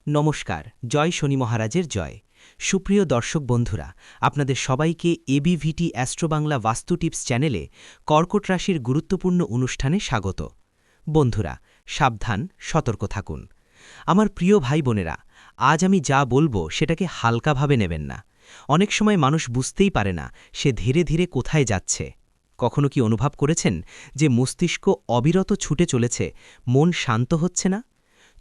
নমস্কার, জয় শনি মহারাজের জয়। সুপ্রিয় দর্শক বন্ধুরা, আপনাদের সবাইকে এবিভিটি অ্যাস্ট্রো বাংলা বাস্তু টিপস চ্যানেলে কর্কট রাশির গুরুত্বপূর্ণ অনুষ্ঠানে স্বাগত। বন্ধুরা, সাবধান, সতর্ক থাকুন। আমার প্রিয় ভাই বোনেরা, আজ আমি যা বলবো সেটাকে হালকাভাবে নেবেন না। অনেক সময় মানুষ বুঝতেই পারে না সে ধীরে ধীরে কোথায় যাচ্ছে। কখনো কি অনুভব করেছেন যে মস্তিষ্ক অবিরত ছুটে চলেছে, মন শান্ত হচ্ছে না?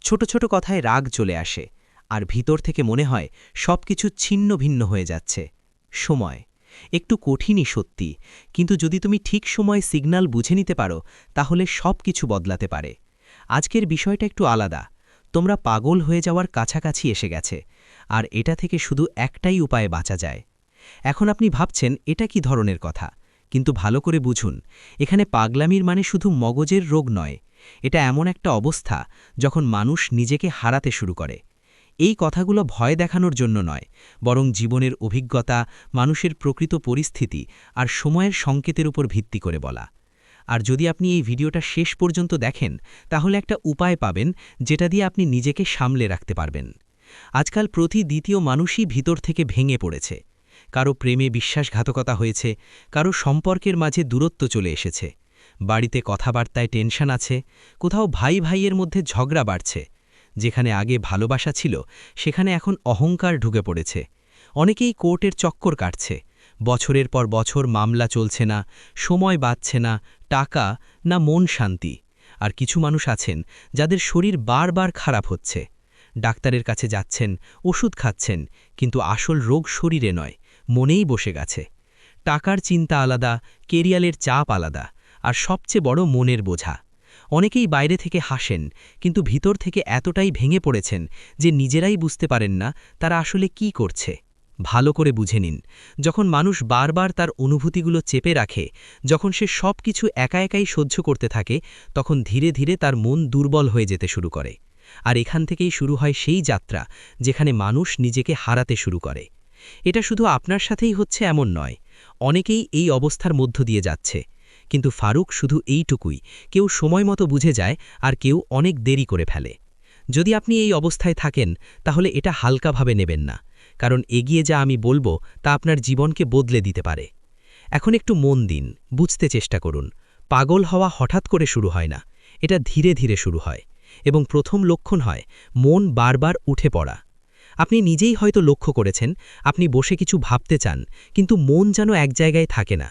ছোট ছোট কথায় রাগ চলে আসে, আর ভিতর থেকে মনে হয় সবকিছু ছিন্ন ভিন্ন হয়ে যাচ্ছে। সময় একটু কঠিনই সত্যি, কিন্তু যদি তুমি ঠিক সময় সিগন্যাল বুঝে নিতে পারো তাহলে সব কিছু বদলাতে পারে। আজকের বিষয়টা একটু আলাদা। তোমরা পাগল হয়ে যাওয়ার কাছাকাছি এসে গেছে, আর এটা থেকে শুধু একটাই উপায়ে বাঁচা যায়। এখন আপনি ভাবছেন এটা কি ধরনের কথা, কিন্তু ভালো করে বুঝুন, এখানে পাগলামির মানে শুধু মগজের রোগ নয়। এটা এমন একটা অবস্থা যখন মানুষ নিজেকে হারাতে শুরু করে। এই কথাগুলো ভয় দেখানোর জন্য নয়, বরং জীবনের অভিজ্ঞতা, মানুষের প্রকৃত পরিস্থিতি আর সময়ের সংকেতের উপর ভিত্তি করে বলা। আর যদি আপনি এই ভিডিওটা শেষ পর্যন্ত দেখেন, তাহলে একটা উপায় পাবেন যেটা দিয়ে আপনি নিজেকে সামলে রাখতে পারবেন। আজকাল প্রতি দ্বিতীয় মানুষই ভিতর থেকে ভেঙে পড়েছে। কারো প্রেমে বিশ্বাসঘাতকতা হয়েছে, কারো সম্পর্কের মাঝে দূরত্ব চলে এসেছে, বাড়িতে কথাবার্তায় টেনশন আছে, কোথাও ভাই ভাইয়ের মধ্যে ঝগড়া বাড়ছে। যেখানে আগে ভালোবাসা ছিল সেখানে এখন অহংকার ঢুকে পড়েছে। অনেকেই কোর্টের চক্কর কাটছে, বছরের পর বছর মামলা চলছে না, সময় বাঁচছে না, টাকা না মন শান্তি। আর কিছু মানুষ আছেন যাদের শরীর বারবার খারাপ হচ্ছে। ডাক্তারের কাছে যাচ্ছেন, ওষুধ খাচ্ছেন, কিন্তু আসল রোগ শরীরে নয়, মনেই বসে গেছে। টাকার চিন্তা আলাদা, কেরিয়ারের চাপ আলাদা, আর সবচেয়ে বড় মনের বোঝা। অনেকেই বাইরে থেকে হাসেন, কিন্তু ভিতর থেকে এতটাই ভেঙে পড়েছেন যে নিজেরাই বুঝতে পারেন না তারা আসলে কি করছে। ভালো করে বুঝে নিন, যখন মানুষ বারবার তার অনুভূতিগুলো চেপে রাখে, যখন সে সব কিছু একা একাই সহ্য করতে থাকে, তখন ধীরে ধীরে তার মন দুর্বল হয়ে যেতে শুরু করে। আর এখান থেকেই শুরু হয় সেই যাত্রা যেখানে মানুষ নিজেকে হারাতে শুরু করে। এটা শুধু আপনার সাথেই হচ্ছে এমন নয়, অনেকেই এই অবস্থার মধ্য দিয়ে যাচ্ছে। কিন্তু ফারুক শুধু এইটুকুই, কেউ সময় মতো বুঝে যায় আর কেউ অনেক দেরি করে ফেলে। যদি আপনি এই অবস্থায় থাকেন, তাহলে এটা হালকাভাবে নেবেন না, কারণ এগিয়ে যা আমি বলবো তা আপনার জীবনকে বদলে দিতে পারে। এখন একটু মন দিন, বুঝতে চেষ্টা করুন। পাগল হওয়া হঠাৎ করে শুরু হয় না, এটা ধীরে ধীরে শুরু হয়, এবং প্রথম লক্ষণ হয় মন বারবার উঠে পড়া। আপনি নিজেই হয়তো লক্ষ্য করেছেন, আপনি বসে কিছু ভাবতে চান, কিন্তু মন যেন এক জায়গায় থাকে না।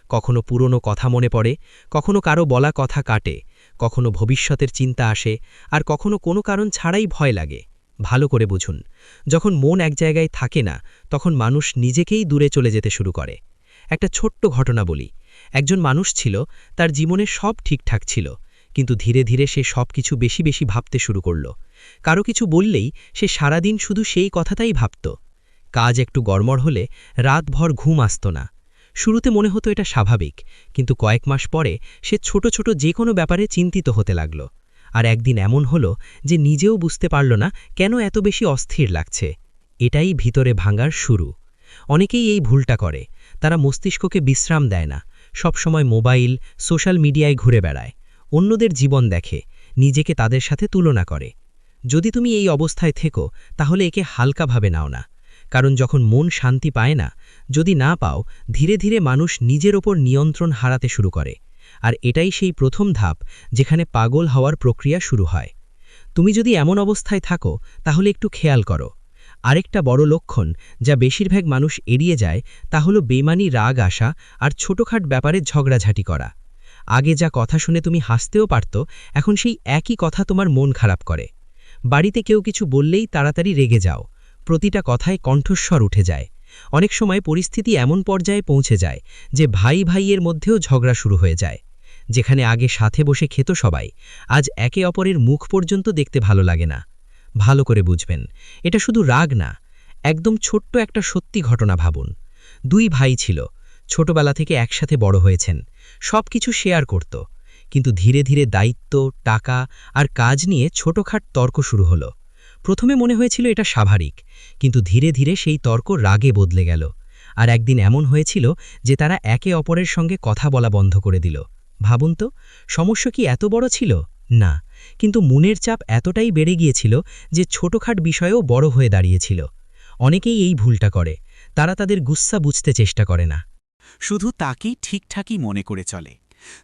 কখনো পুরনো কথা মনে পড়ে, কখনো কারো বলা কথা কাটে, কখনো ভবিষ্যতের চিন্তা আসে, আর কখনো কোনো কারণ ছাড়াই ভয় লাগে। ভালো করে বুঝুন, যখন মন এক জায়গায় থাকে না, তখন মানুষ নিজেকেই দূরে চলে যেতে শুরু করে। একটা ছোট্ট ঘটনা বলি। একজন মানুষ ছিল, তার জীবনে সব ঠিকঠাক ছিল, কিন্তু ধীরে ধীরে সে সব কিছু বেশি বেশি ভাবতে শুরু করল। কারো কিছু বললেই সে সারাদিন শুধু সেই কথাটাই ভাবত। কাজ একটু গড়মড় হলে রাতভর ঘুম আসত না। শুরুতে মনে হতো এটা স্বাভাবিক, কিন্তু কয়েক মাস পরে সে ছোট ছোট যে কোনো ব্যাপারে চিন্তিত হতে লাগল। আর একদিন এমন হলো যে নিজেও বুঝতে পারল না কেন এত বেশি অস্থির লাগছে। এটাই ভিতরে ভাঙার শুরু। অনেকেই এই ভুলটা করে, তারা মস্তিষ্ককে বিশ্রাম দেয় না, সবসময় মোবাইল, সোশ্যাল মিডিয়ায় ঘুরে বেড়ায়, অন্যদের জীবন দেখে, নিজেকে তাদের সাথে তুলনা করে। যদি তুমি এই অবস্থায় থেকো, তাহলে একে হালকাভাবে নাও না, কারণ যখন মন শান্তি পায় না, যদি না পাও, ধীরে ধীরে মানুষ নিজের ওপর নিয়ন্ত্রণ হারাতে শুরু করে। আর এটাই সেই প্রথম ধাপ যেখানে পাগল হওয়ার প্রক্রিয়া শুরু হয়। তুমি যদি এমন অবস্থায় থাকো, তাহলে একটু খেয়াল করো। আরেকটা বড় লক্ষণ যা বেশিরভাগ মানুষ এড়িয়ে যায়, তা হলো বেমানি রাগ আসা আর ছোটখাট ব্যাপারে ঝগড়াঝাটি করা। আগে যা কথা শুনে তুমি হাসতেও পারত, এখন সেই একই কথা তোমার মন খারাপ করে। বাড়িতে কেউ কিছু বললেই তাড়াতাড়ি রেগে যাও, প্রতিটা কথায় কণ্ঠস্বর উঠে যায়। অনেক সময় পরিস্থিতি এমন পর্যায়ে পৌঁছে যায় যে ভাই ভাইয়ের মধ্যেও ঝগড়া শুরু হয়ে যায়। যেখানে আগে সাথে বসে খেত সবাই, আজ একে অপরের মুখ পর্যন্ত দেখতে ভালো লাগে না। ভালো করে বুঝবেন, এটা শুধু রাগ না, একদম ছোট্ট একটা সত্যি ঘটনা ভাবুন। দুই ভাই ছিল, ছোটবেলা থেকে একসাথে বড় হয়েছেন, সব কিছু শেয়ার করত, কিন্তু ধীরে ধীরে দায়িত্ব, টাকা আর কাজ নিয়ে ছোটখাট তর্ক শুরু হলো। প্রথমে মনে হয়েছিল এটা স্বাভাবিক, কিন্তু ধীরে ধীরে সেই তর্ক রাগে বদলে গেল। আর একদিন এমন হয়েছিল যে তারা একে অপরের সঙ্গে কথা বলা বন্ধ করে দিল। ভাবুন তো, সমস্যা কি এত বড় ছিল? না, কিন্তু মনের চাপ এতটাই বেড়ে গিয়েছিল যে ছোটখাট বিষয়েও বড় হয়ে দাঁড়িয়েছিল। অনেকেই এই ভুলটা করে, তারা তাদের গুচ্ছা বুঝতে চেষ্টা করে না। শুধু তাকেই ঠিকঠাকই মনে করে চলে।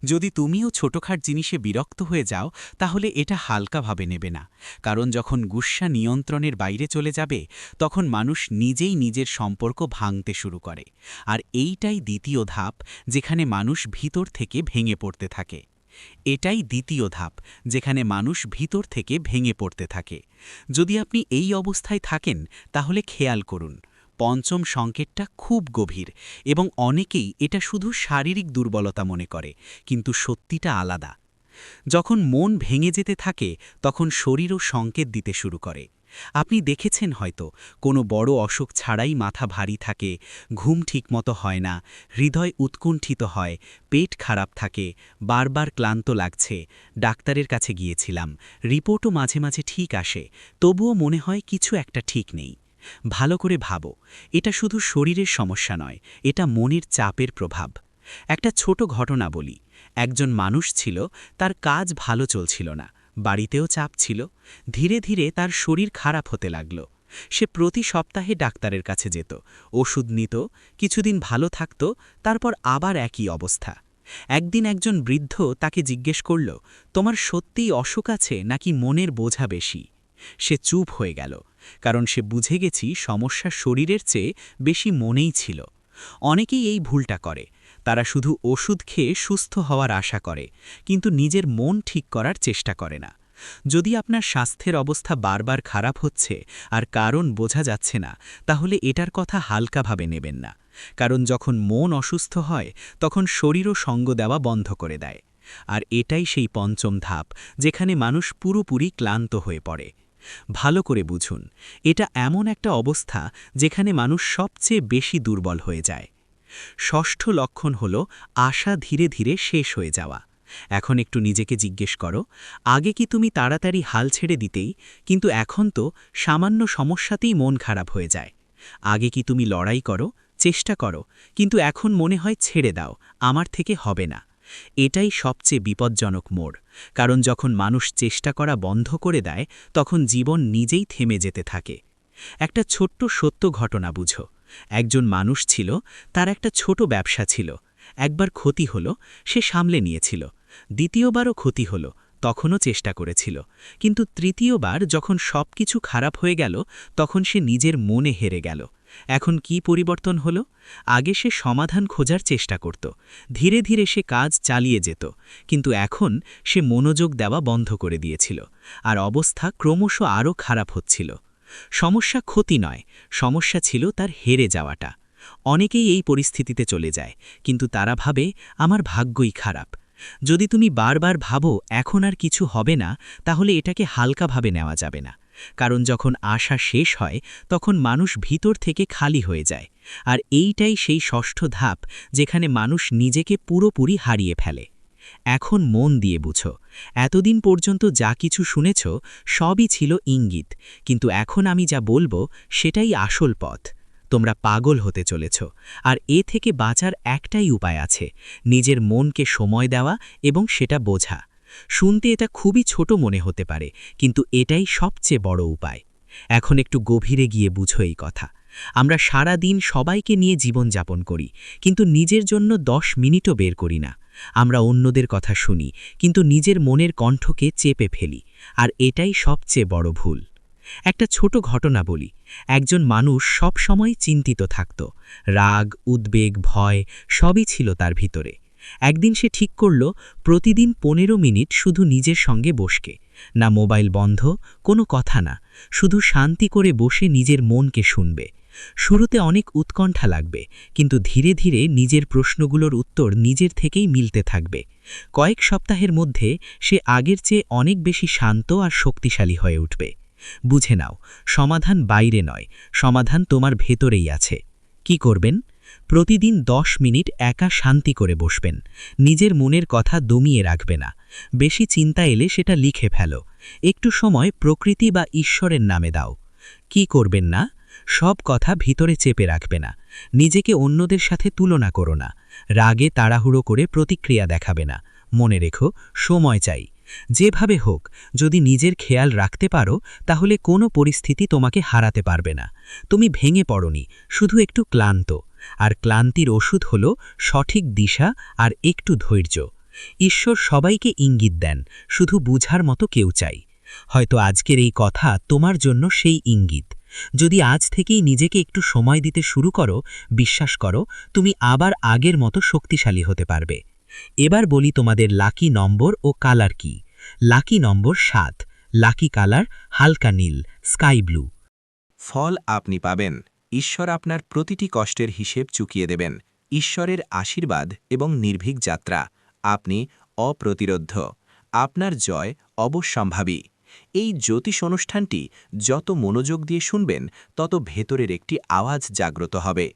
যদি তুমিও ছোটখাট জিনিসে বিরক্ত হয়ে যাও, তাহলে এটা হালকাভাবে নেবে না। কারণ যখন গুস্সা নিয়ন্ত্রণের বাইরে চলে যাবে, তখন মানুষ নিজেই নিজের সম্পর্ক ভাঙতে শুরু করে। আর এইটাই দ্বিতীয় ধাপ, যেখানে মানুষ ভিতর থেকে ভেঙে পড়তে থাকে। এটাই দ্বিতীয় ধাপ, যেখানে মানুষ ভিতর থেকে ভেঙে পড়তে থাকে। যদি আপনি এই অবস্থায় থাকেন, তাহলে খেয়াল করুন, পঞ্চম সংকেতটা খুব গভীর এবং অনেকেই এটা শুধু শারীরিক দুর্বলতা মনে করে, কিন্তু সত্যিটা আলাদা। যখন মন ভেঙে যেতে থাকে, তখন শরীরও সংকেত দিতে শুরু করে। আপনি দেখেছেন হয়তো, কোনো বড় অসুখ ছাড়াই মাথা ভারী থাকে, ঘুম ঠিকমতো হয় না, হৃদয় উৎকুণ্ঠিত হয়, পেট খারাপ থাকে, বারবার ক্লান্ত লাগছে। ডাক্তারের কাছে গিয়েছিলাম, রিপোর্টও মাঝে মাঝে ঠিক আসে, তবুও মনে হয় কিছু একটা ঠিক নেই। ভালো করে ভাবো, এটা শুধু শরীরের সমস্যা নয়, এটা মনের চাপের প্রভাব। একটা ছোট ঘটনা বলি। একজন মানুষ ছিল, তার কাজ ভালো চলছিল না, বাড়িতেও চাপ ছিল। ধীরে ধীরে তার শরীর খারাপ হতে লাগল। সে প্রতি সপ্তাহে ডাক্তারের কাছে যেত, ওষুধ নিত, কিছুদিন ভালো থাকত, তারপর আবার একই অবস্থা। একদিন একজন বৃদ্ধ তাকে জিজ্ঞেস করল, তোমার সত্যিই অসুখ আছে নাকি মনের বোঝা বেশি? সে চুপ হয়ে গেল, কারণ সে বুঝে গেছি সমস্যা শরীরের চেয়ে বেশি মনেই ছিল। অনেকেই এই ভুলটা করে, তারা শুধু ওষুধ খেয়ে সুস্থ হওয়ার আশা করে, কিন্তু নিজের মন ঠিক করার চেষ্টা করে না। যদি আপনার স্বাস্থ্যের অবস্থা বারবার খারাপ হচ্ছে আর কারণ বোঝা যাচ্ছে না, তাহলে এটার কথা হালকাভাবে নেবেন না। কারণ যখন মন অসুস্থ হয়, তখন শরীরও সঙ্গ দেওয়া বন্ধ করে দেয়। আর এটাই সেই পঞ্চম ধাপ, যেখানে মানুষ পুরোপুরি ক্লান্ত হয়ে পড়ে। ভালো করে বুঝুন, এটা এমন একটা অবস্থা যেখানে মানুষ সবচেয়ে বেশি দুর্বল হয়ে যায়। ষষ্ঠ লক্ষণ হল আশা ধীরে ধীরে শেষ হয়ে যাওয়া। এখন একটু নিজেকে জিজ্ঞেস করো, আগে কি তুমি তাড়াতাড়ি হাল ছেড়ে দিতেই, কিন্তু এখন তো সামান্য সমস্যাতেই মন খারাপ হয়ে যায়। আগে কি তুমি লড়াই করো, চেষ্টা করো, কিন্তু এখন মনে হয় ছেড়ে দাও, আমার থেকে হবে না। এটাই সবচেয়ে বিপজ্জনক মোড়, কারণ যখন মানুষ চেষ্টা করা বন্ধ করে দেয়, তখন জীবন নিজেই থেমে যেতে থাকে। একটা ছোট্ট সত্য ঘটনা বুঝো। একজন মানুষ ছিল, তার একটা ছোট ব্যবসা ছিল। একবার ক্ষতি হলো, সে সামলে নিয়েছিল। দ্বিতীয়বারও ক্ষতি হলো, তখনও চেষ্টা করেছিল। কিন্তু তৃতীয়বার যখন সবকিছু খারাপ হয়ে গেল, তখন সে নিজের মনে হেরে গেল। এখন কি পরিবর্তন হলো? আগে সে সমাধান খোঁজার চেষ্টা করত, ধীরে ধীরে সে কাজ চালিয়ে যেত, কিন্তু এখন সে মনোযোগ দেওয়া বন্ধ করে দিয়েছিল, আর অবস্থা ক্রমশ আরও খারাপ হচ্ছিল। সমস্যা ক্ষতি নয়, সমস্যা ছিল তার হেরে যাওয়াটা। অনেকেই এই পরিস্থিতিতে চলে যায়, কিন্তু তারা ভাবে আমার ভাগ্যই খারাপ। যদি তুমি বারবার ভাবো এখন আর কিছু হবে না, তাহলে এটাকে হালকাভাবে নেওয়া যাবে না। কারণ যখন আশা শেষ হয়, তখন মানুষ ভিতর থেকে খালি হয়ে যায়। আর এইটাই সেই ষষ্ঠ ধাপ, যেখানে মানুষ নিজেকে পুরোপুরি হারিয়ে ফেলে। এখন মন দিয়ে বুঝো, এতদিন পর্যন্ত যা কিছু শুনেছ সবই ছিল ইঙ্গিত, কিন্তু এখন আমি যা বলবো সেটাই আসল পথ। তোমরা পাগল হতে চলেছ, আর এ থেকে বাঁচার একটাই উপায় আছে, নিজের মনকে সময় দেওয়া এবং সেটা বোঝা। শুনতে এটা খুবই ছোট মনে হতে পারে, কিন্তু এটাই সবচেয়ে বড় উপায়। এখন একটু গভীরে গিয়ে বুঝো এই কথা। আমরা সারা দিন সবাইকে নিয়ে জীবনযাপন করি, কিন্তু নিজের জন্য 10 মিনিটও বের করি না। আমরা অন্যদের কথা শুনি, কিন্তু নিজের মনের কণ্ঠকে চেপে ফেলি, আর এটাই সবচেয়ে বড় ভুল। একটা ছোট ঘটনা বলি। একজন মানুষ সব সময় চিন্তিত থাকত, রাগ, উদ্বেগ, ভয় সবই ছিল তার ভিতরে। একদিন সে ঠিক করল, প্রতিদিন 15 মিনিট শুধু নিজের সঙ্গে বসকে, না মোবাইল বন্ধ, কোনো কথা না, শুধু শান্তি করে বসে নিজের মনকে শুনবে। শুরুতে অনেক উৎকণ্ঠা লাগবে, কিন্তু ধীরে ধীরে নিজের প্রশ্নগুলোর উত্তর নিজের থেকেই মিলতে থাকবে। কয়েক সপ্তাহের মধ্যে সে আগের চেয়ে অনেক বেশি শান্ত আর শক্তিশালী হয়ে উঠবে। বুঝে নাও, সমাধান বাইরে নয়, সমাধান তোমার ভেতরেই আছে। কি করবেন? প্রতিদিন 10 মিনিট একা শান্তি করে বসবেন, নিজের মনের কথা দমিয়ে রাখবে না। বেশি চিন্তা এলে সেটা লিখে ফেলো, একটু সময় প্রকৃতি বা ঈশ্বরের নামে দাও। কি করবেন না? সব কথা ভিতরে চেপে রাখবে না, নিজেকে অন্যদের সাথে তুলনা করো না, রাগে তাড়াহুড়ো করে প্রতিক্রিয়া দেখাবে না। মনে রেখো, সময় চাই, যেভাবে হোক, যদি নিজের খেয়াল রাখতে পারো তাহলে কোনো পরিস্থিতি তোমাকে হারাতে পারবে না। তুমি ভেঙে পড়নি, শুধু একটু ক্লান্ত। আর ক্লান্তির ওষুধ হল সঠিক দিশা আর একটু ধৈর্য। ঈশ্বর সবাইকে ইঙ্গিত দেন, শুধু বুঝার মতো কেউ চাই। হয়তো আজকের এই কথা তোমার জন্য সেই ইঙ্গিত। যদি আজ থেকেই নিজেকে একটু সময় দিতে শুরু করো, বিশ্বাস করো তুমি আবার আগের মতো শক্তিশালী হতে পারবে। এবার বলি তোমাদের লাকি নম্বর ও কালার কি। লাকি নম্বর 7, লাকি কালার হালকা নীল, স্কাই ব্লু। ফল আপনি পাবেন। ঈশ্বর আপনার প্রতিটি কষ্টের হিসেব চুকিয়ে দেবেন। ঈশ্বরের আশীর্বাদ এবং নির্ভীক যাত্রা। আপনি অপ্রতিরোধ্য। আপনার জয় অবশ্যম্ভাবী। এই জ্যোতিষ অনুষ্ঠানটি যত মনোযোগ দিয়ে শুনবেন, তত ভেতরের একটি আওয়াজ জাগ্রত হবে।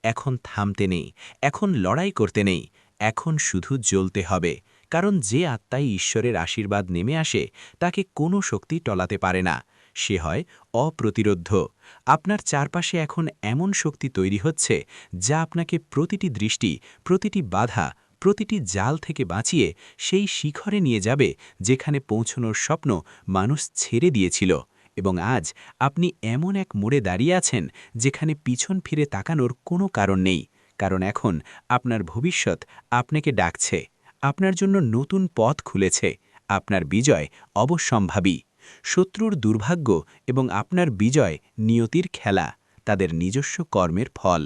এখন থামতে নেই, এখন লড়াই করতে নেই, এখন শুধু জ্বলতে হবে। কারণ যে আত্মায় ঈশ্বরের আশীর্বাদ নেমে আসে, তাকে কোনো শক্তি টলাতে পারে না। সে হয় অপ্রতিরোধ্য। আপনার চারপাশে এখন এমন শক্তি তৈরি হচ্ছে, যা আপনাকে প্রতিটি দৃষ্টি, প্রতিটি বাধা, প্রতিটি জাল থেকে বাঁচিয়ে সেই শিখরে নিয়ে যাবে যেখানে পৌঁছনোর স্বপ্ন মানুষ ছেড়ে দিয়েছিল। এবং আজ আপনি এমন এক মোড়ে দাঁড়িয়ে আছেন যেখানে পিছন ফিরে তাকানোর কোনো কারণ নেই। কারণ এখন আপনার ভবিষ্যৎ আপনাকে ডাকছে। আপনার জন্য নতুন পথ খুলেছে। আপনার বিজয় অবশ্যম্ভাবী। শত্রুর দুর্ভাগ্য এবং আপনার বিজয় নিয়তির খেলা, তাদের নিজস্ব কর্মের ফল।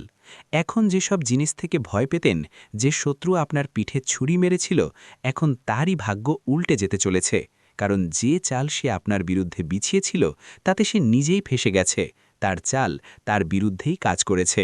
এখন যেসব জিনিস থেকে ভয় পেতেন, যে শত্রু আপনার পিঠে ছুরি মেরেছিল, এখন তারই ভাগ্য উল্টে যেতে চলেছে। কারণ যে চাল সে আপনার বিরুদ্ধে বিছিয়েছিল, তাতে সে নিজেই ফেঁসে গেছে। তার চাল তার বিরুদ্ধেই কাজ করেছে।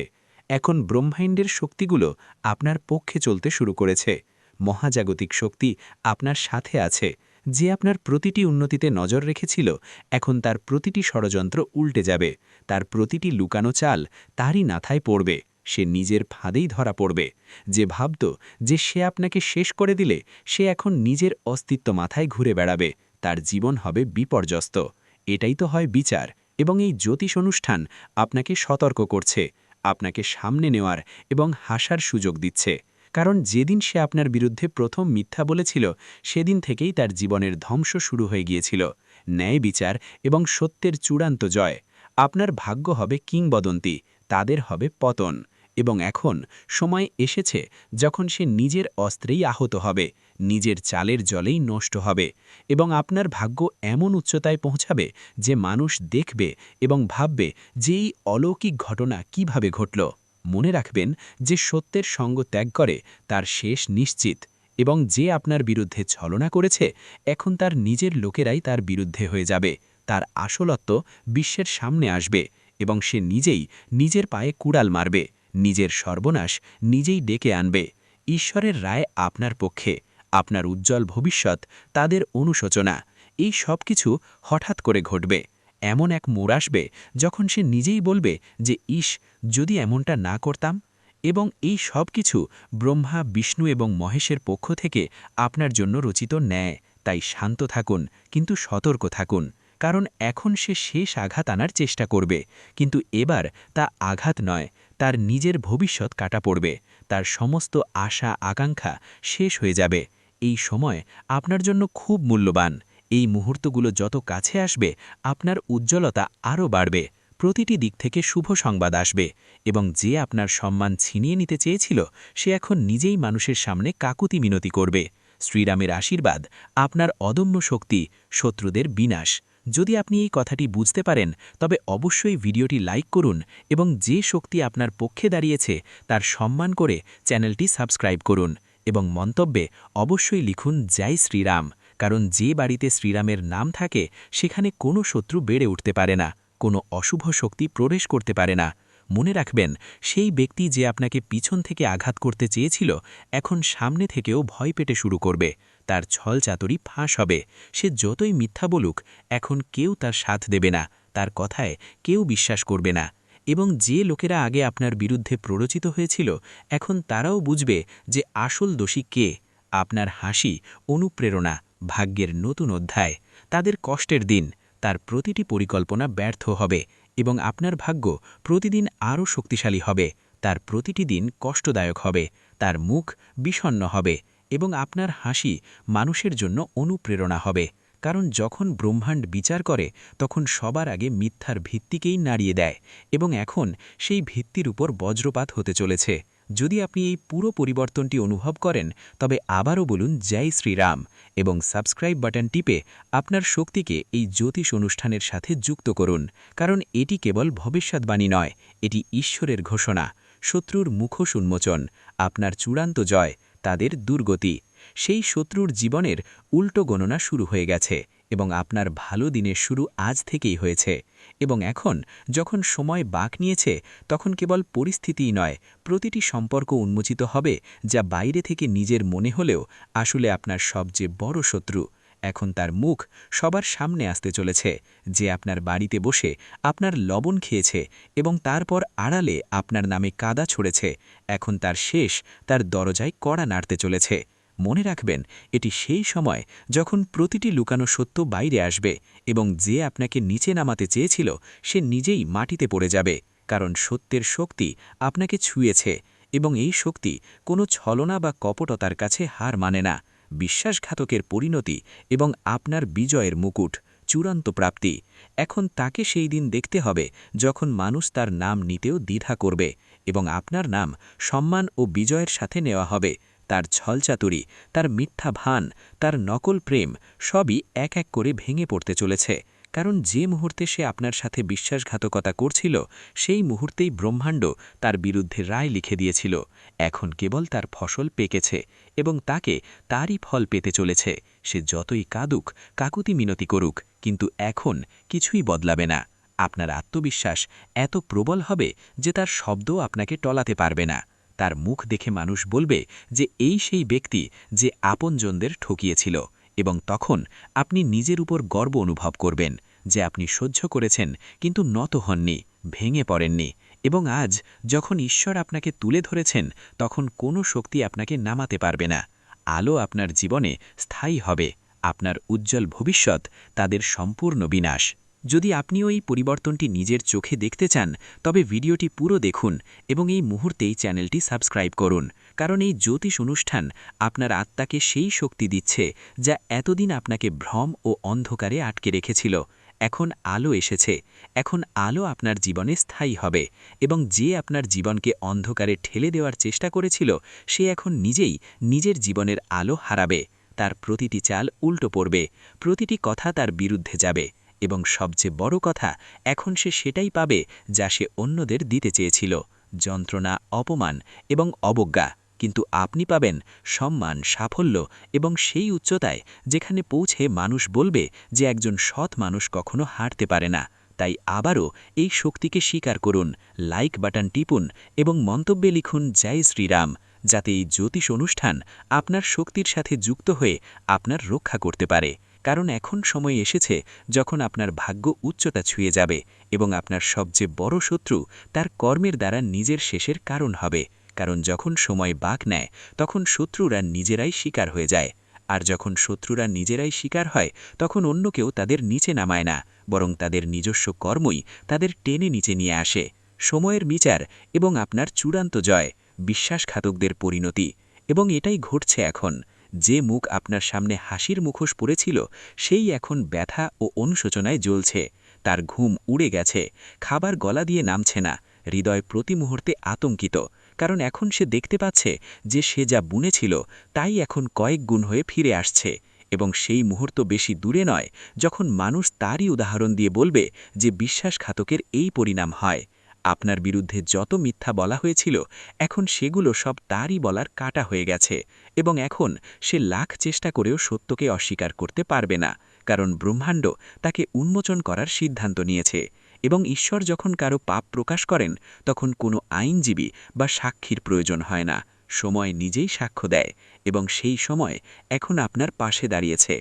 এখন ব্রহ্মাণ্ডের শক্তিগুলো আপনার পক্ষে চলতে শুরু করেছে। মহাজাগতিক শক্তি আপনার সাথে আছে। যে আপনার প্রতিটি উন্নতিতে নজর রেখেছিল, এখন তার প্রতিটি ষড়যন্ত্র উল্টে যাবে। তার প্রতিটি লুকানো চাল তারই মাথায় পড়বে। সে নিজের ফাঁদেই ধরা পড়বে। যে ভাবত যে সে আপনাকে শেষ করে দিলে, সে এখন নিজের অস্তিত্ব মাথায় ঘুরে বেড়াবে। তার জীবন হবে বিপর্যস্ত। এটাই তো হয় বিচার। এবং এই জ্যোতিষ অনুষ্ঠান আপনাকে সতর্ক করছে, আপনাকে সামনে নেওয়ার এবং হাসার সুযোগ দিচ্ছে। কারণ যেদিন সে আপনার বিরুদ্ধে প্রথম মিথ্যা বলেছিল, সেদিন থেকেই তার জীবনের ধ্বংস শুরু হয়ে গিয়েছিল। ন্যায় বিচার এবং সত্যের চূড়ান্ত জয়। আপনার ভাগ্য হবে কিংবদন্তি, তাদের হবে পতন। এবং এখন সময় এসেছে যখন সে নিজের অস্ত্রেই আহত হবে, নিজের চালের জলেই নষ্ট হবে। এবং আপনার ভাগ্য এমন উচ্চতায় পৌঁছাবে যে মানুষ দেখবে এবং ভাববে যে এই অলৌকিক ঘটনা কিভাবে ঘটল। মনে রাখবেন, যে সত্যের সঙ্গ ত্যাগ করে তার শেষ নিশ্চিত। এবং যে আপনার বিরুদ্ধে ছলনা করেছে, এখন তার নিজের লোকেরাই তার বিরুদ্ধে হয়ে যাবে। তার আসলত্ব বিশ্বের সামনে আসবে এবং সে নিজেই নিজের পায়ে কুড়াল মারবে, নিজের সর্বনাশ নিজেই ডেকে আনবে। ঈশ্বরের রায় আপনার পক্ষে। আপনার উজ্জ্বল ভবিষ্যৎ তাদের অনুশোচনা। এই সব কিছু হঠাৎ করে ঘটবে। এমন এক মোড় আসবে যখন সে নিজেই বলবে যে ইস, যদি এমনটা না করতাম। এবং এই সব কিছু ব্রহ্মা, বিষ্ণু এবং মহেশের পক্ষ থেকে আপনার জন্য রচিত ন্যায়। তাই শান্ত থাকুন, কিন্তু সতর্ক থাকুন। কারণ এখন সে শেষ আঘাত আনার চেষ্টা করবে, কিন্তু এবার তা আঘাত নয়, তার নিজের ভবিষ্যৎ কাটা পড়বে। তার সমস্ত আশা আকাঙ্ক্ষা শেষ হয়ে যাবে। এই সময় আপনার জন্য খুব মূল্যবান। এই মুহূর্তগুলো যত কাছে আসবে, আপনার উজ্জ্বলতা আরও বাড়বে। প্রতিটি দিক থেকে শুভ সংবাদ আসবে এবং যে আপনার সম্মান ছিনিয়ে নিতে চেয়েছিল, সে এখন নিজেই মানুষের সামনে কাকুতি মিনতি করবে। শ্রীরামের আশীর্বাদ আপনার অদম্য শক্তি, শত্রুদের বিনাশ। যদি আপনি এই কথাটি বুঝতে পারেন, তবে অবশ্যই ভিডিওটি লাইক করুন এবং যে শক্তি আপনার পক্ষে দাঁড়িয়েছে তার সম্মান করে চ্যানেলটি সাবস্ক্রাইব করুন। এবং মন্তব্যে অবশ্যই লিখুন জয় শ্রীরাম। কারণ যে বাড়িতে শ্রীরামের নাম থাকে, সেখানে কোনো শত্রু বেড়ে উঠতে পারে না, কোনো অশুভ শক্তি প্রবেশ করতে পারে না। মনে রাখবেন, সেই ব্যক্তি যে আপনাকে পিছন থেকে আঘাত করতে চেয়েছিল, এখন সামনে থেকেও ভয় পেতে শুরু করবে। তার ছলচাতুরি ফাঁস হবে। সে যতই মিথ্যা বলুক, এখন কেউ তার সাথ দেবে না, তার কথায় কেউ বিশ্বাস করবে না। এবং যে লোকেরা আগে আপনার বিরুদ্ধে প্ররোচিত হয়েছিল, এখন তারাও বুঝবে যে আসল দোষী কে। আপনার হাসি অনুপ্রেরণা, ভাগ্যের নতুন অধ্যায়। তাদের কষ্টের দিন, তার প্রতিটি পরিকল্পনা ব্যর্থ হবে এবং আপনার ভাগ্য প্রতিদিন আরও শক্তিশালী হবে। তার প্রতিটি দিন কষ্টদায়ক হবে, তার মুখ বিষণ্ণ হবে। এবং আপনার হাসি মানুষের জন্য অনুপ্রেরণা হবে, কারণ যখন ব্রহ্মাণ্ড বিচার করে তখন সবার আগে মিথ্যার ভিত্তিকেই নাড়িয়ে দেয়, এবং এখন সেই ভিত্তির উপর বজ্রপাত হতে চলেছে। যদি আপনি এই পুরো পরিবর্তনটি অনুভব করেন, তবে আবারও বলুন জয় শ্রীরাম এবং সাবস্ক্রাইব বাটন টিপে আপনার শক্তিকে এই জ্যোতিষ অনুষ্ঠানের সাথে যুক্ত করুন, কারণ এটি কেবল ভবিষ্যৎবাণী নয়, এটি ঈশ্বরের ঘোষণা। শত্রুর মুখোশ উন্মোচন, আপনার চূড়ান্ত জয়, তাদের দুর্গতি। সেই শত্রুর জীবনের উল্টো গণনা শুরু হয়ে গেছে এবং আপনার ভালো দিনের শুরু আজ থেকেই হয়েছে। এবং এখন যখন সময় বাঁক নিয়েছে, তখন কেবল পরিস্থিতিই নয়, প্রতিটি সম্পর্ক উন্মোচিত হবে যা বাইরে থেকে নিজের মনে হলেও আসলে আপনার সবচেয়ে বড় শত্রু। এখন তার মুখ সবার সামনে আসতে চলেছে, যে আপনার বাড়িতে বসে আপনার লবণ খেয়েছে এবং তারপর আড়ালে আপনার নামে কাদা ছড়েছে, এখন তার শেষ তার দরজায় কড়া নাড়তে চলেছে। মনে রাখবেন, এটি সেই সময় যখন প্রতিটি লুকানো সত্য বাইরে আসবে এবং যে আপনাকে নিচে নামাতে চেয়েছিল সে নিজেই মাটিতে পড়ে যাবে, কারণ সত্যের শক্তি আপনাকে ছুঁয়েছে এবং এই শক্তি কোনো ছলনা বা কপটতার কাছে হার মানে না। বিশ্বাসঘাতকের পরিণতি এবং আপনার বিজয়ের মুকুট, চূড়ান্ত প্রাপ্তি। এখন তাকে সেই দিন দেখতে হবে যখন মানুষ তার নাম নিতেও দ্বিধা করবে এবং আপনার নাম সম্মান ও বিজয়ের সাথে নেওয়া হবে। তার ছলচাতুরি, তার মিথ্যা ভান, তার নকল প্রেম সবই এক এক করে ভেঙে পড়তে চলেছে, কারণ যে মুহূর্তে সে আপনার সাথে বিশ্বাসঘাতকতা করছিল সেই মুহূর্তেই ব্রহ্মাণ্ড তার বিরুদ্ধে রায় লিখে দিয়েছিল। এখন কেবল তার ফসল পেকেছে এবং তাকে তারই ফল পেতে চলেছে। সে যতই কাঁদুক, কাকুতি মিনতি করুক, কিন্তু এখন কিছুই বদলাবে না। আপনার আত্মবিশ্বাস এত প্রবল হবে যে তার শব্দও আপনাকে টলাতে পারবে না। তার মুখ দেখে মানুষ বলবে যে এই সেই ব্যক্তি যে আপনজনদের ঠকিয়েছিল, এবং তখন আপনি নিজের উপর গর্ব অনুভব করবেন যে আপনি সহ্য করেছেন কিন্তু নত হননি, ভেঙে পড়েননি। এবং আজ যখন ঈশ্বর আপনাকে তুলে ধরেছেন, তখন কোনো শক্তি আপনাকে নামাতে পারবে না। আলো আপনার জীবনে স্থায়ী হবে, আপনার উজ্জ্বল ভবিষ্যৎ তাদের সম্পূর্ণ বিনাশ। যদি আপনিও এই পরিবর্তনটি নিজের চোখে দেখতে চান, তবে ভিডিওটি পুরো দেখুন এবং এই মুহূর্তেই চ্যানেলটি সাবস্ক্রাইব করুন, কারণ এই জ্যোতিষ অনুষ্ঠান আপনার আত্মাকে সেই শক্তি দিচ্ছে যা এতদিন আপনাকে ভ্রম ও অন্ধকারে আটকে রেখেছিল। এখন আলো এসেছে, এখন আলো আপনার জীবনে স্থায়ী হবে, এবং যে আপনার জীবনকে অন্ধকারে ঠেলে দেওয়ার চেষ্টা করেছিল সে এখন নিজেই নিজের জীবনের আলো হারাবে। তার প্রতিটি চাল উল্টো পড়বে, প্রতিটি কথা তার বিরুদ্ধে যাবে, এবং সবচেয়ে বড় কথা, এখন সে সেটাই পাবে যা সে অন্যদের দিতে চেয়েছিল, যন্ত্রণা, অপমান এবং অবজ্ঞা। কিন্তু আপনি পাবেন সম্মান, সাফল্য এবং সেই উচ্চতায় যেখানে পৌঁছে মানুষ বলবে যে একজন সৎ মানুষ কখনো হারতে পারে না। তাই আবারও এই শক্তিকে স্বীকার করুন, লাইক বাটন টিপুন এবং মন্তব্যে লিখুন জয় শ্রীরাম, যাতে এই জ্যোতিষ অনুষ্ঠান আপনার শক্তির সাথে যুক্ত হয়ে আপনার রক্ষা করতে পারে। কারণ এখন সময় এসেছে যখন আপনার ভাগ্য উচ্চতা ছুঁয়ে যাবে এবং আপনার সবচেয়ে বড় শত্রু তার কর্মের দ্বারা নিজের শেষের কারণ হবে। কারণ যখন সময় বাঁক নেয়, তখন শত্রুরা নিজেরাই শিকার হয়ে যায়, আর যখন শত্রুরা নিজেরাই শিকার হয়, তখন অন্য কেউ তাদের নিচে নামায় না, বরং তাদের নিজস্ব কর্মই তাদের টেনে নিচে নিয়ে আসে। সময়ের বিচার এবং আপনার চূড়ান্ত জয়, বিশ্বাসঘাতকদের পরিণতি, এবং এটাই ঘটছে এখন। যে মুখ আপনার সামনে হাসির মুখোশ পড়েছিল সেই এখন ব্যথা ও অনুশোচনায় জ্বলছে। তার ঘুম উড়ে গেছে, খাবার গলা দিয়ে নামছে না, হৃদয় প্রতি মুহূর্তে আতঙ্কিত, কারণ এখন সে দেখতে পাচ্ছে যে সে যা বুনেছিল তাই এখন কয়েক গুণ হয়ে ফিরে আসছে। এবং সেই মুহূর্ত বেশি দূরে নয় যখন মানুষ তারই উদাহরণ দিয়ে বলবে যে বিশ্বাসঘাতকের এই পরিণাম হয়। আপনার বিরুদ্ধে যত মিথ্যা বলা হয়েছিল এখন সেগুলো সব তারই বলার কাটা হয়ে গেছে, এবং এখন সে লাখ চেষ্টা করেও সত্যকে অস্বীকার করতে পারবে না, কারণ ব্রহ্মাণ্ড তাকে উন্মোচন করার সিদ্ধান্ত নিয়েছে। এবং ঈশ্বর যখন কারো পাপ প্রকাশ করেন, তখন কোনো আইনজীবী বা সাক্ষীর প্রয়োজন হয় না, সময় নিজেই সাক্ষ্য দেয়, এবং সেই সময় এখন আপনার পাশে দাঁড়িয়েছে।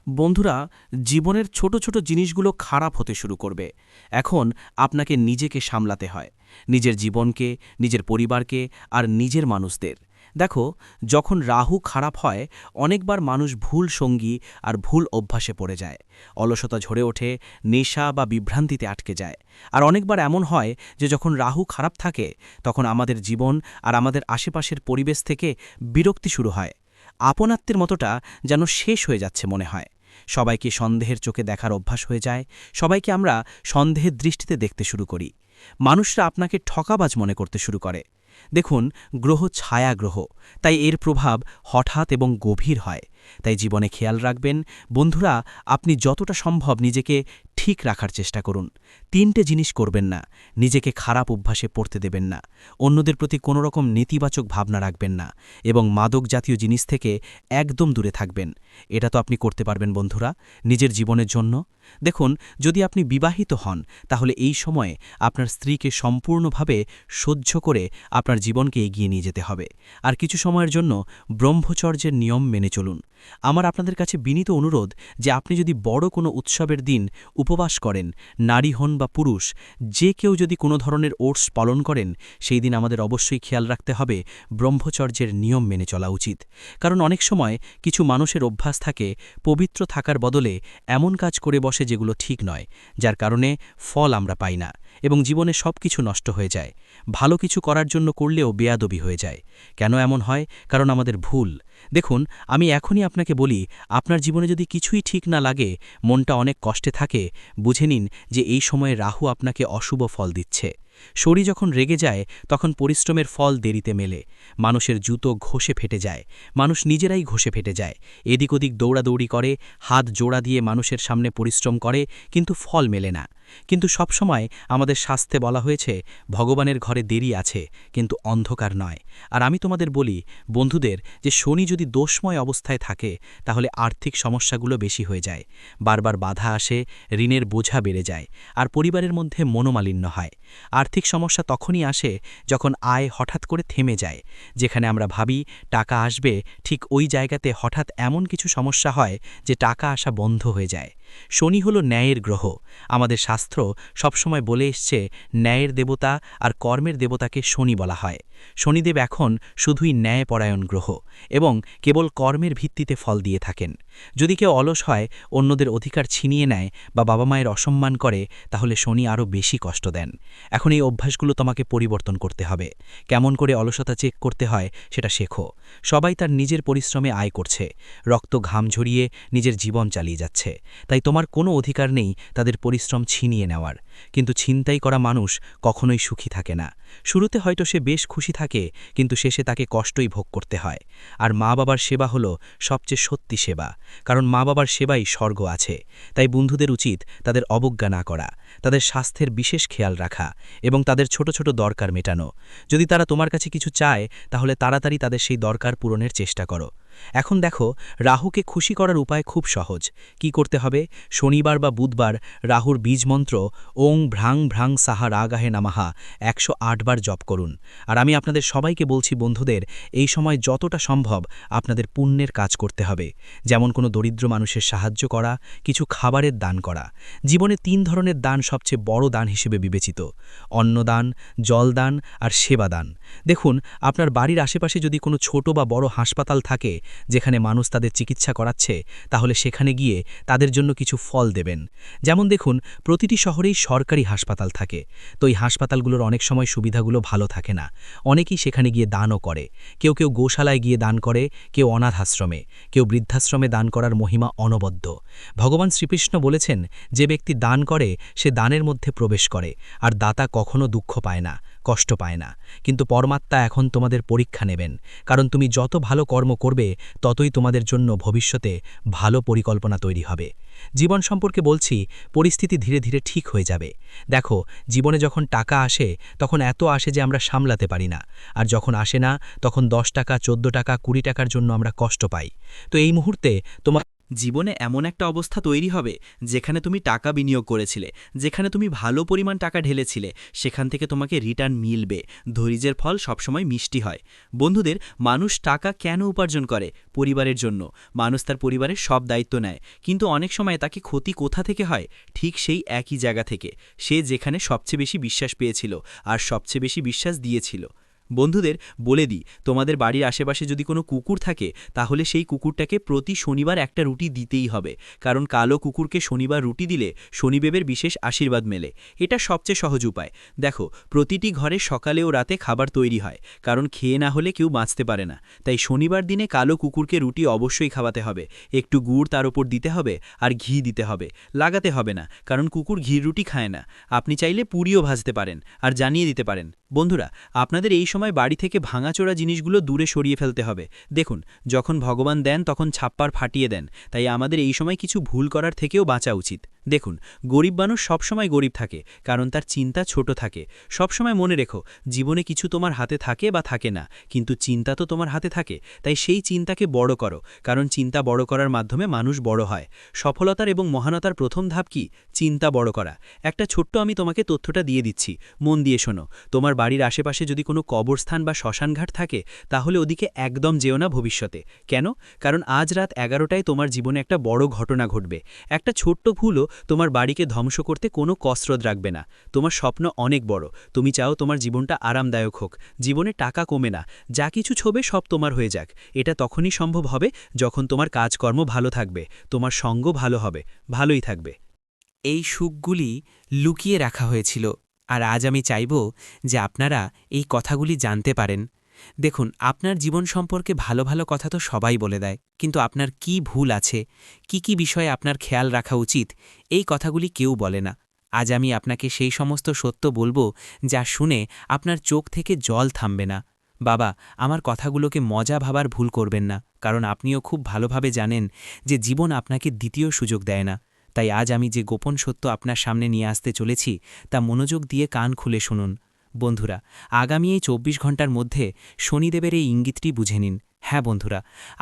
বন্ধুরা, জীবনের ছোট ছোট জিনিসগুলো খারাপ হতে শুরু করবে। এখন আপনাকে নিজেকে সামলাতে হয়, নিজের জীবনকে, নিজের পরিবারকে আর নিজের মানুষদের। দেখো, যখন রাহু খারাপ হয়, অনেকবার মানুষ ভুল সঙ্গী আর ভুল অভ্যাসে পড়ে যায়, অলসতা ঝরে ওঠে, নেশা বা বিভ্রান্তিতে আটকে যায়। আর অনেকবার এমন হয় যে যখন রাহু খারাপ থাকে, তখন আমাদের জীবন আর আমাদের আশেপাশের পরিবেশ থেকে বিরক্তি শুরু হয়। আপনাত্মের মতোটা যেন শেষ হয়ে যাচ্ছে মনে হয়। সবাইকে সন্দেহের চোখে দেখার অভ্যাস হয়ে যায়, সবাইকে আমরা সন্দেহের দৃষ্টিতে দেখতে শুরু করি। মানুষরা আপনাকে ঠকাবাজ মনে করতে শুরু করে। দেখুন, গ্রহ ছায়া গ্রহ, তাই এর প্রভাব হঠাৎ এবং গভীর হয়। তাই জীবনে খেয়াল রাখবেন বন্ধুরা, আপনি যতটা সম্ভব নিজেকে ঠিক রাখার চেষ্টা করুন। 3টে জিনিস করবেন না: নিজেকে খারাপ অভ্যাসে পড়তে দেবেন না, অন্যদের প্রতি কোনো রকম নেতিবাচক ভাবনা রাখবেন না, এবং মাদক জাতীয় জিনিস থেকে একদম দূরে থাকবেন। এটা তো আপনি করতে পারবেন বন্ধুরা, নিজের জীবনের জন্য। দেখুন, যদি আপনি বিবাহিত হন তাহলে এই সময়ে আপনার স্ত্রীকে সম্পূর্ণভাবে সহ্য করে আপনার জীবনকে এগিয়ে নিয়ে যেতে হবে। আর কিছু সময়ের জন্য ব্রহ্মচর্যের নিয়ম মেনে চলুন। আমার আপনাদের কাছে বিনীত অনুরোধ যে আপনি যদি বড় কোনো উৎসবের দিন উপবাস করেন, নারী হন বা পুরুষ, যে কেউ যদি কোনো ধরনের ওটস পালন করেন, সেই দিন আমাদের অবশ্যই খেয়াল রাখতে হবে ব্রহ্মচর্যের নিয়ম মেনে চলা উচিত। কারণ অনেক সময় কিছু মানুষের অভ্যাস থাকে পবিত্র থাকার বদলে এমন কাজ করে বসে যেগুলো ঠিক নয়, যার কারণে ফল আমরা পাই না এবং জীবনে সব কিছু নষ্ট হয়ে যায়। ভালো কিছু করার জন্য করলেও বেয়াদবি হয়ে যায়। কেন এমন হয়? কারণ আমাদের ভুল। দেখুন, আমি এখনই আপনাকে বলি, আপনার জীবনে যদি কিছুই ঠিক না লাগে, মনটা অনেক কষ্টে থাকে, বুঝে নিন যে এই সময়ে রাহু আপনাকে অশুভ ফল দিচ্ছে। শরীর যখন রেগে যায় তখন পরিশ্রমের ফল দেরিতে মেলে। মানুষের জুতো ঘষে ফেটে যায়, মানুষ নিজেরাই ঘষে ফেটে যায়। এদিক ওদিক দৌড়াদৌড়ি করে, হাত জোড়া দিয়ে মানুষের সামনে পরিশ্রম করে, কিন্তু ফল মেলে না। কিন্তু সবসময় আমাদের শাস্ত্রে বলা হয়েছে ভগবানের ঘরে দেরি আছে, কিন্তু অন্ধকার নয়। আর আমি তোমাদের বলি বন্ধুদের যে শনি যদি দোষময় অবস্থায় থাকে তাহলে আর্থিক সমস্যাগুলো বেশি হয়ে যায়, বারবার বাধা আসে, ঋণের বোঝা বেড়ে যায়, আর পরিবারের মধ্যে মনোমালিন্য হয়। আর্থিক সমস্যা তখনই আসে যখন আয় হঠাৎ করে থেমে যায়। যেখানে আমরা ভাবি টাকা আসবে, ঠিক ওই জায়গাতে হঠাৎ এমন কিছু সমস্যা হয় যে টাকা আসা বন্ধ হয়ে যায়। শনি হলো ন্যায়ের গ্রহ। আমাদের শাস্ত্র সবসময় বলে এসছে ন্যায়ের দেবতা আর কর্মের দেবতাকে শনি বলা হয়। শনিদেব এখন শুধুই ন্যায়পরায়ণ গ্রহ এবং কেবল কর্মের ভিত্তিতে ফল দিয়ে থাকেন। যদি কেউ অলস হয়, অন্যদের অধিকার ছিনিয়ে নেয় বা বাবা মায়ের অসম্মান করে, তাহলে শনি আরও বেশি কষ্ট দেন। এখন এই অভ্যাসগুলো তোমাকে পরিবর্তন করতে হবে। কেমন করে অলসতা চেক করতে হয় সেটা শেখো। সবাই তার নিজের পরিশ্রমে আয় করছে, রক্ত ঘাম ঝরিয়ে নিজের জীবন চালিয়ে যাচ্ছে। তাই তোমার কোনো অধিকার নেই তাদের পরিশ্রম ছিনিয়ে নেওয়ার। কিন্তু ছিনতাই করা মানুষ কখনোই সুখী থাকে না। শুরুতে হয়তো সে বেশ খুশি থাকে, কিন্তু শেষে তাকে কষ্টই ভোগ করতে হয়। আর মা বাবার সেবা হলো সবচেয়ে সত্যি সেবা, কারণ মা বাবার সেবাই স্বর্গ আছে। তাই বন্ধুদের উচিত তাদের অবজ্ঞা না করা, তাদের স্বাস্থ্যের বিশেষ খেয়াল রাখা এবং তাদের ছোট ছোট দরকার মেটানো। যদি তারা তোমার কাছে কিছু চায়, তাহলে তাড়াতাড়ি তাদের সেই দরকার পূরণের চেষ্টা করো। এখন দেখো, রাহুকে খুশি করার উপায় খুব সহজ। কি করতে হবে? শনিবার বা বুধবার রাহুর বীজ মন্ত্র ওং ভ্রাং ভ্রাং সাহা রাগাহে নামাহা 108 বার জপ করুন। আর আমি আপনাদের সবাইকে বলছি বন্ধুদের, এই সময় যতটা সম্ভব আপনাদের পুণ্যের কাজ করতে হবে। যেমন কোনো দরিদ্র মানুষের সাহায্য করা, কিছু খাবারের দান করা। জীবনে 3 ধরনের দান সবচেয়ে বড় দান হিসেবে বিবেচিত: অন্নদান, জলদান আর সেবাদান। দেখুন, আপনার বাড়ির আশেপাশে যদি কোনো ছোট বা বড় হাসপাতাল থাকে যেখানে মানুষ তাদের চিকিৎসা করাচ্ছে, তাহলে সেখানে গিয়ে তাদের জন্য কিছু ফল দেবেন। যেমন দেখুন, প্রতিটি শহরেই সরকারি হাসপাতাল থাকে, তো এই হাসপাতালগুলোর অনেক সময় সুবিধাগুলো ভালো থাকে না। অনেকেই সেখানে গিয়ে দানও করে। কেউ কেউ গোশালায় গিয়ে দান করে, কেউ অনাথ আশ্রমে, কেউ বৃদ্ধাশ্রমে। দান করার মহিমা অনবদ্য। ভগবান শ্রীকৃষ্ণ বলেছেন, যে ব্যক্তি দান করে সে দানের মধ্যে প্রবেশ করে, আর দাতা কখনো দুঃখ পায় না, কষ্ট পায় না। কিন্তু পরমাত্মা এখন তোমাদের পরীক্ষা নেবেন, কারণ তুমি যত ভালো কর্ম করবে ততই তোমাদের জন্য ভবিষ্যতে ভালো পরিকল্পনা তৈরি হবে। জীবন সম্পর্কে বলছি, পরিস্থিতি ধীরে ধীরে ঠিক হয়ে যাবে। দেখো, জীবনে যখন টাকা আসে তখন এত আসে যে আমরা সামলাতে পারি না, আর যখন আসে না তখন 10 টাকা, 14 টাকা, 20 টাকার জন্য আমরা কষ্ট পাই। তো এই মুহূর্তে তোমার জীবনে এমন একটা অবস্থা তৈরি হবে যেখানে তুমি টাকা বিনিয়োগ করেছিলে, যেখানে তুমি ভালো পরিমাণ টাকা ঢেলেছিলে, সেখান থেকে তোমাকে রিটার্ন মিলবে। ধৈর্যের ফল সবসময় মিষ্টি হয়। বন্ধুদের, মানুষ টাকা কেন উপার্জন করে? পরিবারের জন্য। মানুষ তার পরিবারের সব দায়িত্ব নেয়, কিন্তু অনেক সময় তাকে ক্ষতি কোথা থেকে হয়? ঠিক সেই একই জায়গা থেকে, সে যেখানে সবচেয়ে বেশি বিশ্বাস পেয়েছিল আর সবচেয়ে বেশি বিশ্বাস দিয়েছিল। বন্ধুদের বলে দিই, তোমাদের বাড়ির আশেপাশে যদি কোনো কুকুর থাকে তাহলে সেই কুকুরটাকে প্রতি শনিবার একটা রুটি দিতেই হবে, কারণ কালো কুকুরকে শনিবার রুটি দিলে শনিদেবের বিশেষ আশীর্বাদ মেলে। এটা সবচেয়ে সহজ উপায়। দেখো, প্রতিটি ঘরে সকালে ও রাতে খাবার তৈরি হয়, কারণ খেয়ে না হলে কেউ বাঁচতে পারে না। তাই শনিবার দিনে কালো কুকুরকে রুটি অবশ্যই খাওয়াতে হবে, একটু গুড় তার উপর দিতে হবে আর ঘি দিতে হবে। লাগাতে হবে না, কারণ কুকুর ঘির রুটি খায় না। আপনি চাইলে পুরিও ভাজতে পারেন আর জানিয়ে দিতে পারেন। বন্ধুরা, আপনাদের এই সময় বাড়ি থেকে ভাঙাচোরা জিনিসগুলো দূরে সরিয়ে ফেলতে হবে। দেখুন, যখন ভগবান দেন তখন ছাপ্পার ফাটিয়ে দেন, তাই আমাদের এই সময় কিছু ভুল করার থেকেও বাঁচা উচিত। দেখুন, গরিব মানুষ সবসময় গরিব থাকে, কারণ তার চিন্তা ছোট থাকে। সবসময় মনে রেখো, জীবনে কিছু তোমার হাতে থাকে বা থাকে না, কিন্তু চিন্তা তো তোমার হাতে থাকে। তাই সেই চিন্তাকে বড় করো, কারণ চিন্তা বড় করার মাধ্যমে মানুষ বড় হয়। সফলতার এবং মহানতার প্রথম ধাপ কি? চিন্তা বড় করা। একটা ছোট্ট আমি তোমাকে তথ্যটা দিয়ে দিচ্ছি, মন দিয়ে শোনো। তোমার বাড়ির আশেপাশে যদি কোনো কবরস্থান বা শ্মশানঘাট থাকে তাহলে ওদিকে একদম যেও না ভবিষ্যতে। কেন? কারণ আজ রাত 11টায় তোমার জীবনে একটা বড় ঘটনা ঘটবে। একটা ছোট্ট ভুলও তোমার বাড়িকে ধ্বংস করতে কোনো কসরত রাখবে না। তোমার স্বপ্ন অনেক বড়, তুমি চাও তোমার জীবনটা আরামদায়ক হোক, জীবনে টাকা কমে না, যা কিছু ছবে সব তোমার হয়ে যাক। এটা তখনই সম্ভব হবে যখন তোমার কাজকর্ম ভালো থাকবে, তোমার সঙ্গ ভালো হবে, ভালোই থাকবে। এই সুখগুলি লুকিয়ে রাখা হয়েছিল, আর আজ আমি চাইব যে আপনারা এই কথাগুলি জানতে পারেন। দেখুন, আপনার জীবন সম্পর্কে ভালো ভালো কথা তো সবাই বলে দেয়, কিন্তু আপনার কি ভুল আছে, কি বিষয়ে আপনার খেয়াল রাখা উচিত, এই কথাগুলি কেউ বলে না। আজ আমি আপনাকে সেই সমস্ত সত্য বলবো যা শুনে আপনার চোখ থেকে জল থামবে না। বাবা, আমার কথাগুলোকে মজা ভাবার ভুল করবেন না, কারণ আপনিও খুব ভালোভাবে জানেন যে জীবন আপনাকে দ্বিতীয় সুযোগ দেয় না। তাই আজ আমি যে গোপন সত্য আপনার সামনে নিয়ে আসতে চলেছি তা মনোযোগ দিয়ে কান খুলে শুনুন। বন্ধুরা, আগামী এই 24 ঘন্টার মধ্যে শনিদেবের এই ইঙ্গিতটি বুঝে নিন। হ্যাঁ বন্ধুরা,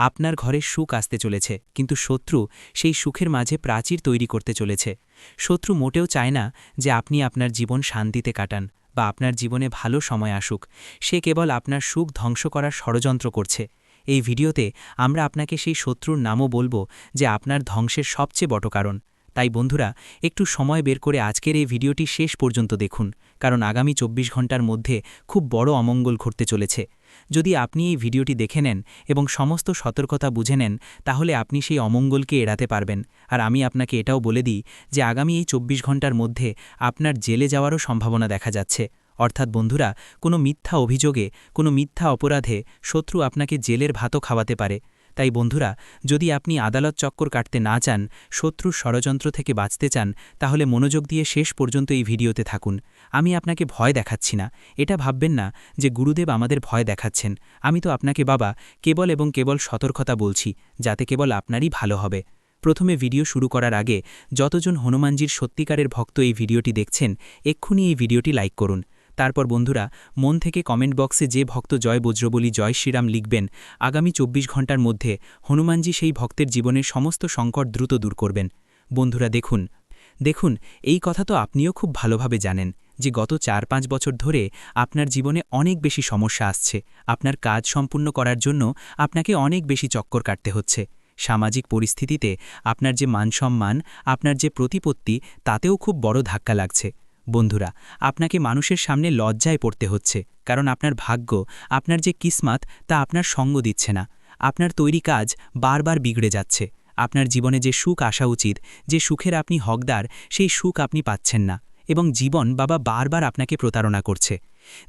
আপনার ঘরে সুখ আসতে চলেছে, কিন্তু শত্রু সেই সুখের মাঝে প্রাচীর তৈরি করতে চলেছে। শত্রু মোটেও চায় না যে আপনি আপনার জীবন শান্তিতে কাটান বা আপনার জীবনে ভালো সময় আসুক। সে কেবল আপনার সুখ ধ্বংস করার ষড়যন্ত্র করছে। এই ভিডিওতে আমরা আপনাকে সেই শত্রুর নামও বলবো যে আপনার ধ্বংসের সবচেয়ে বড় কারণ। তাই বন্ধুরা, একটু সময় বের করে আজকের এই ভিডিওটি শেষ পর্যন্ত দেখুন, কারণ আগামী 24 ঘন্টার মধ্যে খুব বড় অমঙ্গল ঘটতে চলেছে। যদি আপনি এই ভিডিওটি দেখে নেন এবং সমস্ত সতর্কতা বুঝে নেন, তাহলে আপনি সেই অমঙ্গলকে এড়াতে পারবেন। আর আমি আপনাকে এটাও বলে দিই যে আগামী এই 24 ঘন্টার মধ্যে আপনার জেলে যাওয়ারও সম্ভাবনা দেখা যাচ্ছে। অর্থাৎ বন্ধুরা, কোনো মিথ্যা অভিযোগে, কোনো মিথ্যা অপরাধে শত্রু আপনাকে জেলের ভাতও খাওয়াতে পারে। তাই বন্ধুরা, যদি আপনি আদালত চক্কর কাটতে না চান, শত্রুর ষড়যন্ত্র থেকে বাঁচতে চান, তাহলে মনোযোগ দিয়ে শেষ পর্যন্ত এই ভিডিওতে থাকুন। আমি আপনাকে ভয় দেখাচ্ছি না, এটা ভাববেন না যে গুরুদেব আমাদের ভয় দেখাচ্ছেন। আমি তো আপনাকে বাবা কেবল এবং কেবল সতর্কতা বলছি, যাতে কেবল আপনারই ভালো হবে। প্রথমে ভিডিও শুরু করার আগে যতজন হনুমানজির সত্যিকারের ভক্ত এই ভিডিওটি দেখছেন, এক্ষুনি এই ভিডিওটি লাইক করুন। তারপর বন্ধুরা, মন থেকে কমেন্ট বক্সে যে ভক্ত জয় বজ্রবলী জয় শ্রীরাম লিখবেন, আগামী 24 ঘন্টার মধ্যে হনুমানজি সেই ভক্তের জীবনের সমস্ত সংকট দ্রুত দূর করবেন। বন্ধুরা দেখুন, এই কথা তো আপনিও খুব ভালোভাবে জানেন যে গত 4-5 বছর ধরে আপনার জীবনে অনেক বেশি সমস্যা আসছে। আপনার কাজ সম্পূর্ণ করার জন্য আপনাকে অনেক বেশি চক্কর কাটতে হচ্ছে। সামাজিক পরিস্থিতিতে আপনার যে মানসম্মান, আপনার যে প্রতিপত্তি, তাতেও খুব বড় ধাক্কা লাগছে। বন্ধুরা, আপনাকে মানুষের সামনে লজ্জায় পড়তে হচ্ছে, কারণ আপনার ভাগ্য, আপনার যে কিসমত, তা আপনার সঙ্গ দিচ্ছে না। আপনার তৈরি কাজ বারবার বিগড়ে যাচ্ছে। আপনার জীবনে যে সুখ আসা উচিত, যে সুখের আপনি হকদার, সেই সুখ আপনি পাচ্ছেন না, এবং জীবন বাবা বারবার আপনাকে প্রতারণা করছে।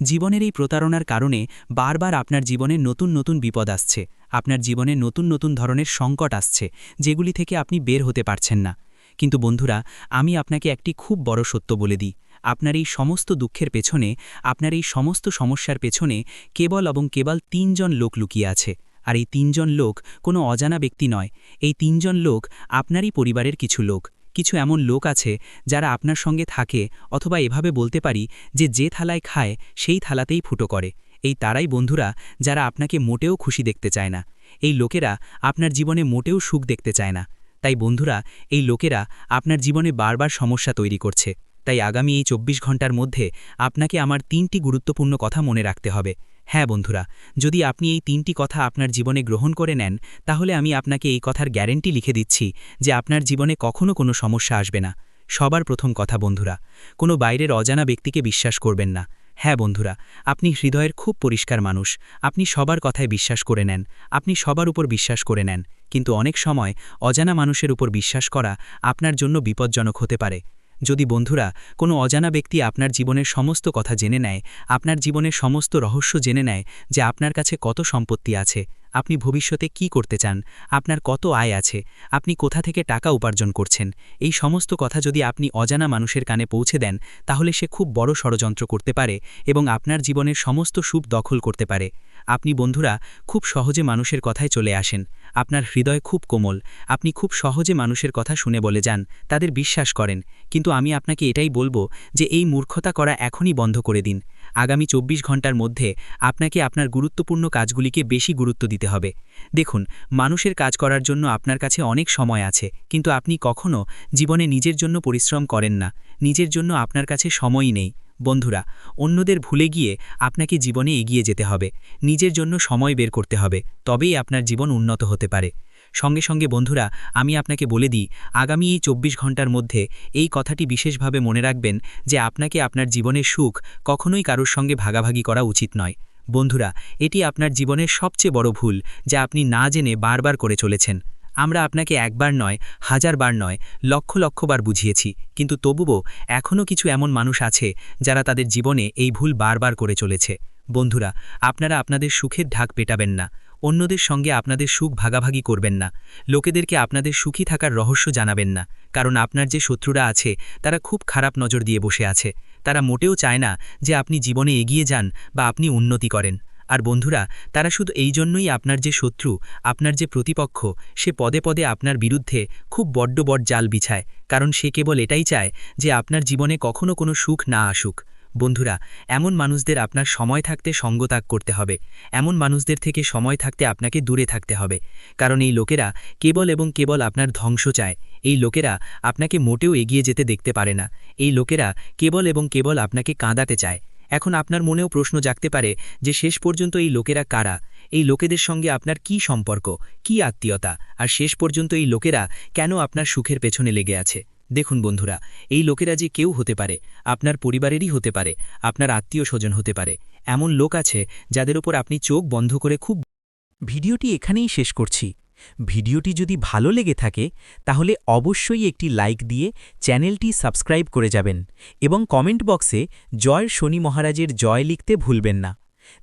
জীবনের এই প্রতারণার কারণে বারবার আপনার জীবনে নতুন নতুন বিপদ আসছে, আপনার জীবনে নতুন নতুন ধরনের সংকট আসছে, যেগুলি থেকে আপনি বের হতে পারছেন না। কিন্তু বন্ধুরা, আমি আপনাকে একটি খুব বড় সত্য বলে দিই, আপনার এই সমস্ত দুঃখের পেছনে, আপনার এই সমস্ত সমস্যার পেছনে কেবল এবং কেবল 3 জন লোক লুকিয়ে আছে। আর এই 3 জন লোক কোনো অজানা ব্যক্তি নয়। এই 3 জন লোক আপনারই পরিবারের কিছু লোক। কিছু এমন লোক আছে যারা আপনার সঙ্গে থাকে, অথবা এভাবে বলতে পারি যে থালায় খায় সেই থালাতেই ফুটো করে। এই তারাই বন্ধুরা, যারা আপনাকে মোটেও খুশি দেখতে চায় না। এই লোকেরা আপনার জীবনে মোটেও সুখ দেখতে চায় না। তাই বন্ধুরা, এই লোকেরা আপনার জীবনে বারবার সমস্যা তৈরি করছে। তাই আগামী এই 24 ঘন্টার মধ্যে আপনাকে আমার 3টি গুরুত্বপূর্ণ কথা মনে রাখতে হবে। হ্যাঁ বন্ধুরা, যদি আপনি এই 3টি কথা আপনার জীবনে গ্রহণ করে নেন, তাহলে আমি আপনাকে এই কথার গ্যারেন্টি লিখে দিচ্ছি যে আপনার জীবনে কখনো কোনো সমস্যা আসবে না। সবার প্রথম কথা বন্ধুরা, কোনো বাইরের অজানা ব্যক্তিকে বিশ্বাস করবেন না। হ্যাঁ বন্ধুরা, আপনি হৃদয়ের খুব পরিষ্কার মানুষ, আপনি সবার কথায় বিশ্বাস করে নেন, আপনি সবার উপর বিশ্বাস করে নেন, কিন্তু অনেক সময় অজানা মানুষের উপর বিশ্বাস করা আপনার জন্য বিপজ্জনক হতে পারে। যদি বন্ধুরা কোনো অজানা ব্যক্তি আপনার জীবনের সমস্ত কথা জেনে নেয়, আপনার জীবনের সমস্ত রহস্য জেনে নেয়, যে আপনার কাছে কত সম্পত্তি আছে, আপনি ভবিষ্যতে কি করতে চান, আপনার কত আয় আছে, আপনি কোথা থেকে টাকা উপার্জন করছেন, এই সমস্ত কথা যদি আপনি অজানা মানুষের কানে পৌঁছে দেন, তাহলে সে খুব বড় ষড়যন্ত্র করতে পারে এবং আপনার জীবনের সমস্ত সুখ দখল করতে পারে। আপনি বন্ধুরা খুব সহজে মানুষের কথায় চলে আসেন, আপনার হৃদয় খুব কোমল, আপনি খুব সহজে মানুষের কথা শুনে বলে যান, তাদের বিশ্বাস করেন। কিন্তু আমি আপনাকে এটাই বলবো যে এই মূর্খতা করা এখনই বন্ধ করে দিন। আগামী 24 ঘন্টার মধ্যে আপনাকে আপনার গুরুত্বপূর্ণ কাজগুলিকে বেশি গুরুত্ব দিতে হবে। দেখুন, মানুষের কাজ করার জন্য আপনার কাছে অনেক সময় আছে, কিন্তু আপনি কখনো জীবনে নিজের জন্য পরিশ্রম করেন না, নিজের জন্য আপনার কাছে সময়ই নেই। বন্ধুরা, অন্যদের ভুলে গিয়ে আপনাকে জীবনে এগিয়ে যেতে হবে, নিজের জন্য সময় বের করতে হবে, তবেই আপনার জীবন উন্নত হতে পারে। সঙ্গে সঙ্গে বন্ধুরা, আমি আপনাকে বলে দিই, আগামী এই 24 ঘন্টার মধ্যে এই কথাটি বিশেষভাবে মনে রাখবেন যে আপনাকে আপনার জীবনের সুখ কখনোই কারোর সঙ্গে ভাগাভাগি করা উচিত নয়। বন্ধুরা, এটি আপনার জীবনের সবচেয়ে বড় ভুল যা আপনি না জেনে বারবার করে চলেছেন। আমরা আপনাকে একবার নয়, হাজারবার নয়, লক্ষ লক্ষবার বুঝিয়েছি, কিন্তু তবুও এখনও কিছু এমন মানুষ আছে যারা তাদের জীবনে এই ভুল বারবার করে চলেছে। বন্ধুরা, আপনারা আপনাদের সুখের ঢাক পেটাবেন না, অন্যদের সঙ্গে আপনাদের সুখ ভাগাভাগি করবেন না, লোকেদেরকে আপনাদের সুখী থাকার রহস্য জানাবেন না, কারণ আপনার যে শত্রুরা আছে তারা খুব খারাপ নজর দিয়ে বসে আছে। তারা মোটেও চায় না যে আপনি জীবনে এগিয়ে যান বা আপনি উন্নতি করেন। আর বন্ধুরা, তারা শুধু এই জন্যই আপনার যে শত্রু, আপনার যে প্রতিপক্ষ, সে পদে পদে আপনার বিরুদ্ধে খুব বড্ড জাল বিছায়, কারণ সে কেবল এটাই চায় যে আপনার জীবনে কখনো কোনো সুখ না আসুক। বন্ধুরা, এমন মানুষদের আপনার সময় থাকতে সঙ্গত্যাগ করতে হবে, এমন মানুষদের থেকে সময় থাকতে আপনাকে দূরে থাকতে হবে, কারণ এই লোকেরা কেবল এবং কেবল আপনার ধ্বংস চায়। এই লোকেরা আপনাকে মোটেও এগিয়ে যেতে দেখতে পারে না। এই লোকেরা কেবল এবং কেবল আপনাকে কাঁদাতে চায়। এখন আপনার মনেও প্রশ্ন জাগতে পারে যে শেষ পর্যন্ত এই লোকেরা কারা, এই লোকেদের সঙ্গে আপনার কি সম্পর্ক, কি আত্মীয়তা, আর শেষ পর্যন্ত এই লোকেরা কেন আপনার সুখের পেছনে লেগে আছে। দেখুন বন্ধুরা, এই লোকেরা যে কেউ হতে পারে, আপনার পরিবারেরই হতে পারে, আপনার আত্মীয় স্বজন হতে পারে। এমন লোক আছে যাদের উপর আপনি চোখ বন্ধ করে খুব। ভিডিওটি এখানেই শেষ করছি। ভিডিওটি যদি ভালো লেগে থাকে তাহলে অবশ্যই একটি লাইক দিয়ে চ্যানেলটি সাবস্ক্রাইব করে যাবেন এবং কমেন্ট বক্সে জয় শনি মহারাজের জয় লিখতে ভুলবেন না।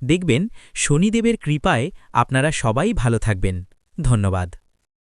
দেখবেন শনিদেবের কৃপায় আপনারা সবাই ভালো থাকবেন। ধন্যবাদ।